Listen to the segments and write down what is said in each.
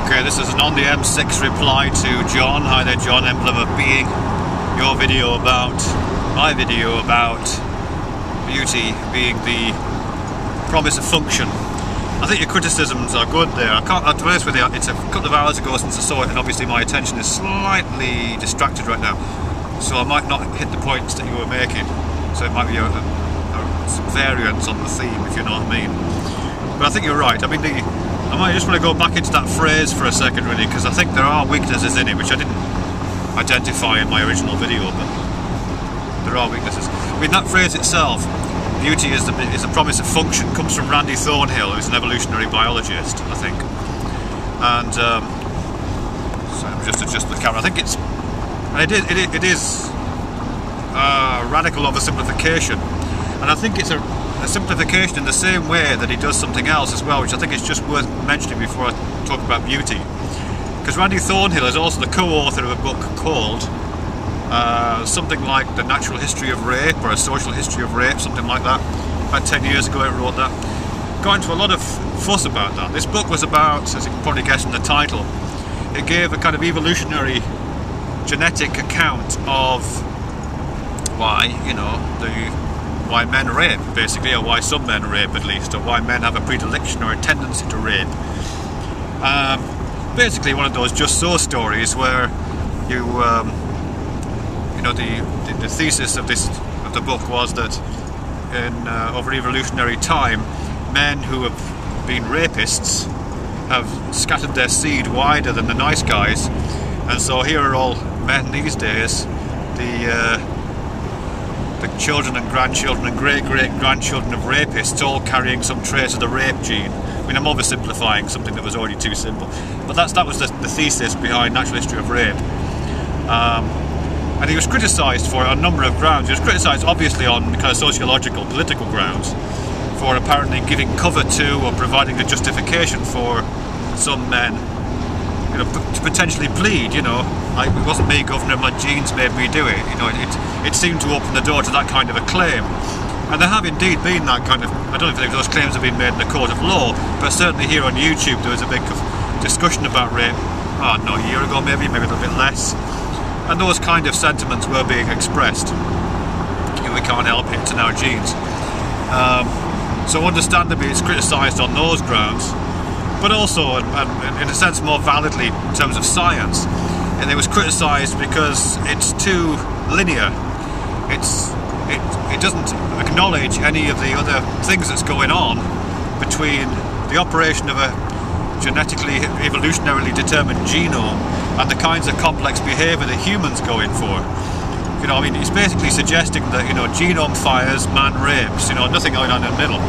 Okay, this is an On the M6 reply to John. Hi there, John, Emblem of Being. Your video about, my video about beauty being the promise of function. I think your criticisms are good there. To be honest with you, it's a couple of hours ago since I saw it, and obviously my attention is slightly distracted right now. So I might not hit the points that you were making. So it might be some variance on the theme, if you know what I mean. But I think you're right. I mean, I might just want to go back into that phrase for a second, really, because I think there are weaknesses in it, which I didn't identify in my original video, but there are weaknesses. I mean, that phrase itself, beauty is the promise of function, comes from Randy Thornhill, who's an evolutionary biologist, I think. And so let me just adjust the camera. I think it is a radical oversimplification, and I think it's a simplification in the same way that he does something else as well, which I think is just worth mentioning before I talk about beauty. Because Randy Thornhill is also the co-author of a book called something like The Natural History of Rape, or A Social History of Rape, something like that. About 10 years ago he wrote that. Got into a lot of fuss about that. This book was about, as you can probably guess from the title, it gave a kind of evolutionary genetic account of why, you know, why men rape, basically, or why some men rape at least, or why men have a predilection or a tendency to rape. Basically one of those just so stories where you know, the thesis of the book was that in over evolutionary time, men who have been rapists have scattered their seed wider than the nice guys, and so here are all men these days, the children and grandchildren and great-great-grandchildren of rapists, all carrying some trace of the rape gene. I mean, I'm oversimplifying something that was already too simple, but that was the thesis behind Natural History of Rape. And he was criticised for it on a number of grounds. He was criticised obviously on kind of sociological, political grounds, for apparently giving cover to or providing a justification for some men, you know, to potentially plead, you know, like, it wasn't me, Governor, my genes made me do it. You know, it seemed to open the door to that kind of a claim. And there have indeed been that kind of, I don't know if those claims have been made in the court of law, but certainly here on YouTube there was a big discussion about rape, I don't know, a year ago maybe a little bit less. And those kind of sentiments were being expressed. You know, we can't help it, it's in our genes. So understandably it's criticised on those grounds, but also, and in a sense more validly in terms of science, and it was criticised because it's too linear. It doesn't acknowledge any of the other things that's going on between the operation of a genetically, evolutionarily determined genome and the kinds of complex behaviour that humans go in for. You know, I mean, it's basically suggesting that, you know, genome fires, man rapes, you know, nothing going on in the middle.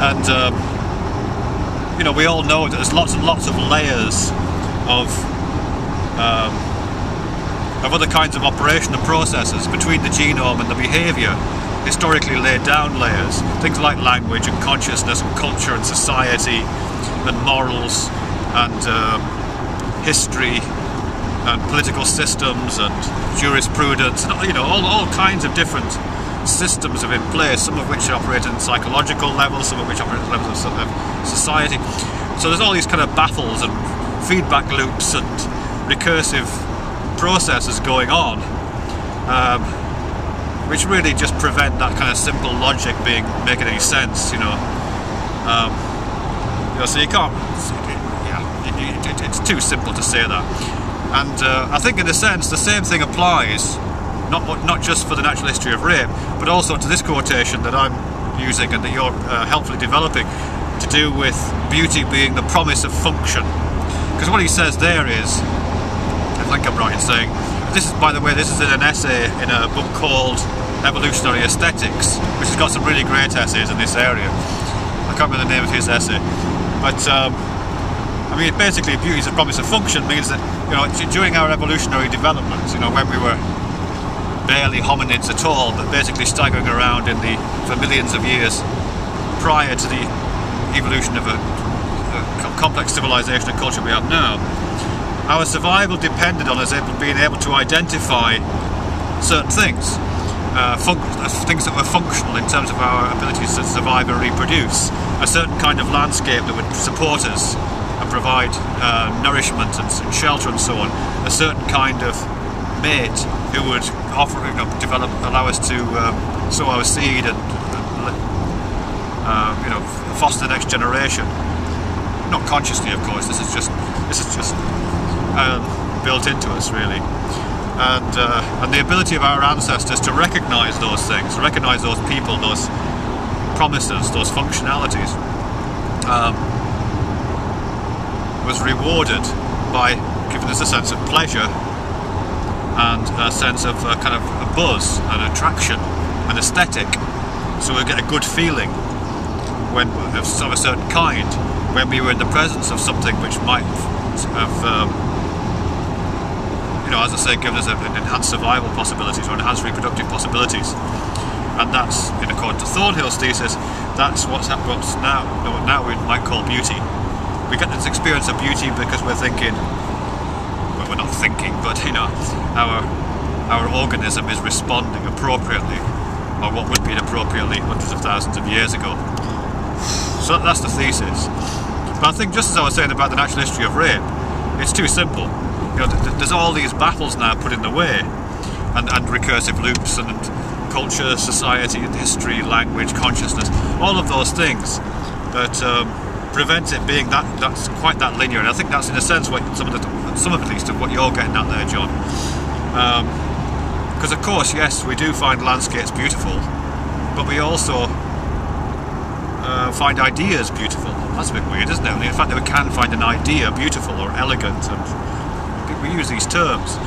And you know, we all know that there's lots and lots of layers of other kinds of operational processes between the genome and the behaviour, historically laid down layers, things like language and consciousness and culture and society and morals and history and political systems and jurisprudence, and, you know, all kinds of different systems have in place, some of which operate in psychological levels, some of which operate at levels of society. So there's all these kind of baffles and feedback loops and recursive processes going on, which really just prevent that kind of simple logic making any sense, you know. You know, so you can't, it's too simple to say that. And I think in a sense the same thing applies, not just for the natural history of rape, but also to this quotation that I'm using and that you're helpfully developing, to do with beauty being the promise of function. Because what he says there is, I think I'm right in saying, this is, by the way, this is in an essay in a book called Evolutionary Aesthetics, which has got some really great essays in this area. I can't remember the name of his essay, but I mean, basically, beauty is a promise of function means that, you know, during our evolutionary development, you know, when we were barely hominids at all, but basically staggering around for millions of years prior to the evolution of a complex civilization and culture we have now, our survival depended on us being able to identify certain things, things that were functional in terms of our abilities to survive and reproduce, a certain kind of landscape that would support us and provide nourishment and shelter and so on, a certain kind of mate who would offer, allow us to sow our seed and foster the next generation. Not consciously, of course. This is just built into us, really. And the ability of our ancestors to recognise those things, recognise those people, those promises, those functionalities, was rewarded by giving us a sense of pleasure and a sense of kind of a buzz and attraction and aesthetic. So we get a good feeling when of a certain kind when we were in the presence of something which might have as I say, given us enhanced survival possibilities or enhanced reproductive possibilities. And that's, in accordance to Thornhill's thesis, that's what's now we might call beauty. We get this experience of beauty because we're thinking, well, we're not thinking, but our organism is responding appropriately, or what would be appropriately hundreds of thousands of years ago. So that's the thesis. But I think, just as I was saying about the natural history of rape, it's too simple. There's all these battles now put in the way, and recursive loops and culture, society, history, language, consciousness, all of those things that prevent it being that's quite that linear. And I think that's in a sense what some of at least of what you're getting at there, John. Because of course, yes, we do find landscapes beautiful, but we also find ideas beautiful. That's a bit weird, isn't it? I mean, the fact that we can find an idea beautiful or elegant, and we use these terms,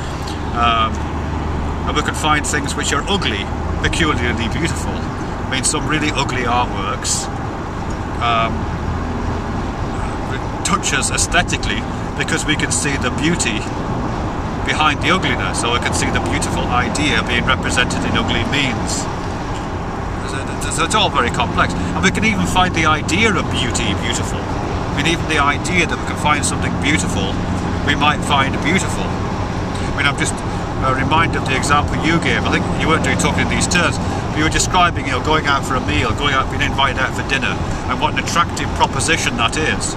and we can find things which are ugly, peculiarly beautiful. I mean, some really ugly artworks touch us aesthetically because we can see the beauty behind the ugliness, or we can see the beautiful idea being represented in ugly means. So it's all very complex, and we can even find the idea of beauty beautiful. I mean, even the idea that we can find something beautiful, we might find beautiful. I mean, I'm just reminded of the example you gave. I think you weren't talking in these terms, but you were describing, going out for a meal, being invited out for dinner, and what an attractive proposition that is.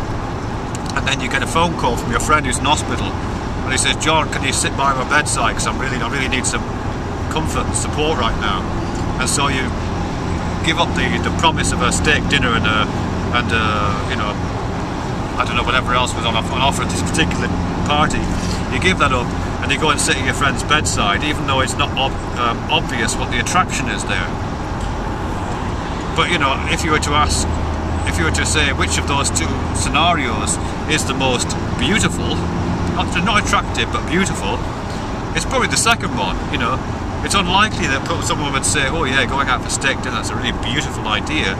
And then you get a phone call from your friend who's in hospital, and he says, "John, can you sit by my bedside? Because I really need some comfort and support right now." And so you give up the promise of a steak dinner and I don't know, whatever else was on offer at this particular party. You give that up and you go and sit at your friend's bedside, even though it's not obvious what the attraction is there. But if you were to say which of those two scenarios is the most beautiful, not attractive but beautiful, it's probably the second one. It's unlikely that someone would say, "Oh yeah, going out for steak dinner, that's a really beautiful idea."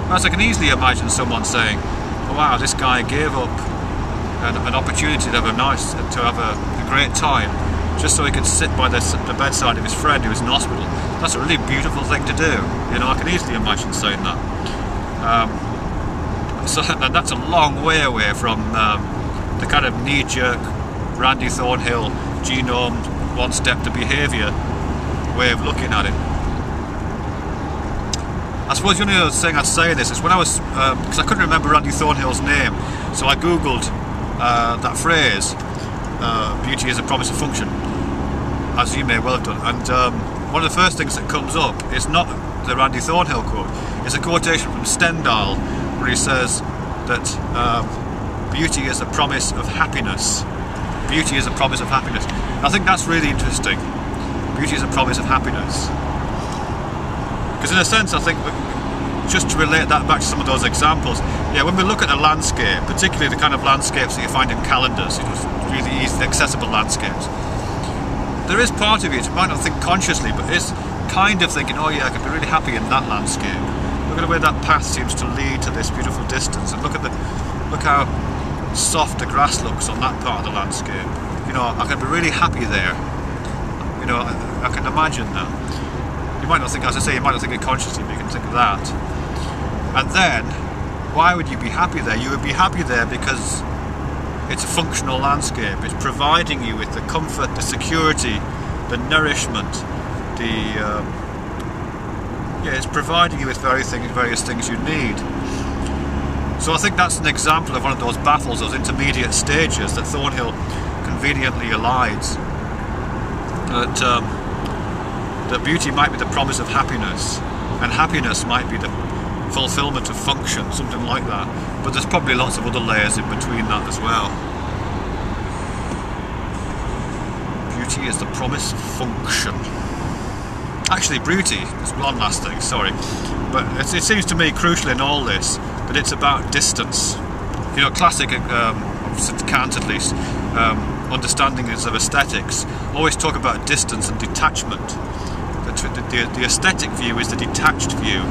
Whereas I can easily imagine someone saying, "Oh wow, this guy gave up an opportunity to have a great time just so he could sit by the bedside of his friend who was in hospital. That's a really beautiful thing to do." I can easily imagine saying that. And that's a long way away from the kind of knee-jerk Randy Thornhill genome one step to behaviour way of looking at it. I suppose the only other thing I'd say in this is when I was, because I couldn't remember Randy Thornhill's name, so I googled that phrase, "beauty is a promise of function," as you may well have done, and one of the first things that comes up is not the Randy Thornhill quote, it's a quotation from Stendhal where he says that beauty is a promise of happiness. Beauty is a promise of happiness. I think that's really interesting. Beauty is a promise of happiness. Because in a sense, I think, just to relate that back to some of those examples, when we look at the landscape, particularly the kind of landscapes that you find in calendars, really easily accessible landscapes, there is part of you, you might not think consciously, but it's kind of thinking, "Oh yeah, I could be really happy in that landscape. Look at the way that path seems to lead to this beautiful distance, and look how soft the grass looks on that part of the landscape. I could be really happy there." I can imagine that. You might not think, as I say, you might not think it consciously, but you can think of that. And then, why would you be happy there? You would be happy there because it's a functional landscape. It's providing you with the comfort, the security, the nourishment, it's providing you with various things you need. So I think that's an example of one of those baffles, those intermediate stages that Thornhill conveniently elides. That beauty might be the promise of happiness, and happiness might be the fulfillment of function, something like that. But there's probably lots of other layers in between that as well. Beauty is the promise of function. Actually, beauty is one last thing, sorry. But it seems to me crucial in all this that it's about distance. You know, classic, since Kant at least, understandings of aesthetics always talk about distance and detachment. The aesthetic view is the detached view.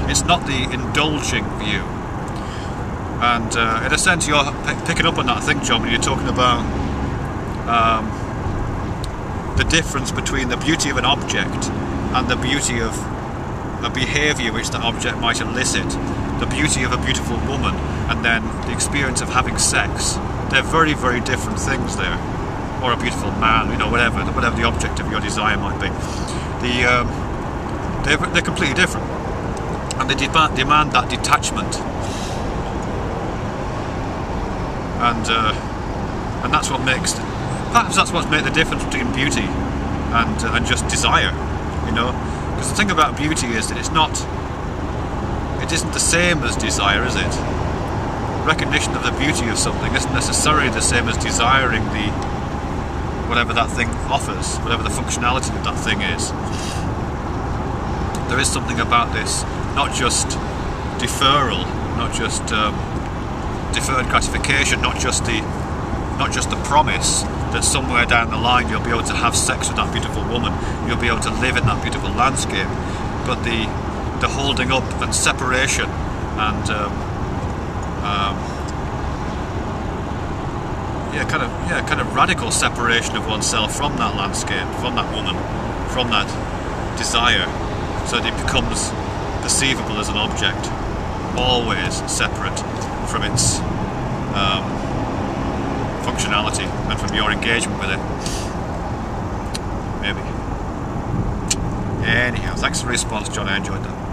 It's not the indulging view. And in a sense, you're picking up on that thing, John, when you're talking about the difference between the beauty of an object and the beauty of a behaviour which that object might elicit. The beauty of a beautiful woman and then the experience of having sex. They're very, very different things there. Or a beautiful man, you know, whatever the object of your desire might be. They're completely different, and they demand that detachment, and that's what makes, perhaps that's what's made the difference between beauty and just desire, you know, because the thing about beauty is that it isn't the same as desire, is it? Recognition of the beauty of something isn't necessarily the same as desiring whatever that thing offers, whatever the functionality of that thing is. There is something about this, not just deferral, not just deferred gratification, not just the promise that somewhere down the line you'll be able to have sex with that beautiful woman, you'll be able to live in that beautiful landscape, but the holding up and separation and kind of radical separation of oneself from that landscape, from that woman, from that desire, so that it becomes perceivable as an object, always separate from its functionality and from your engagement with it. Maybe. Anyhow, thanks for the response, John. I enjoyed that.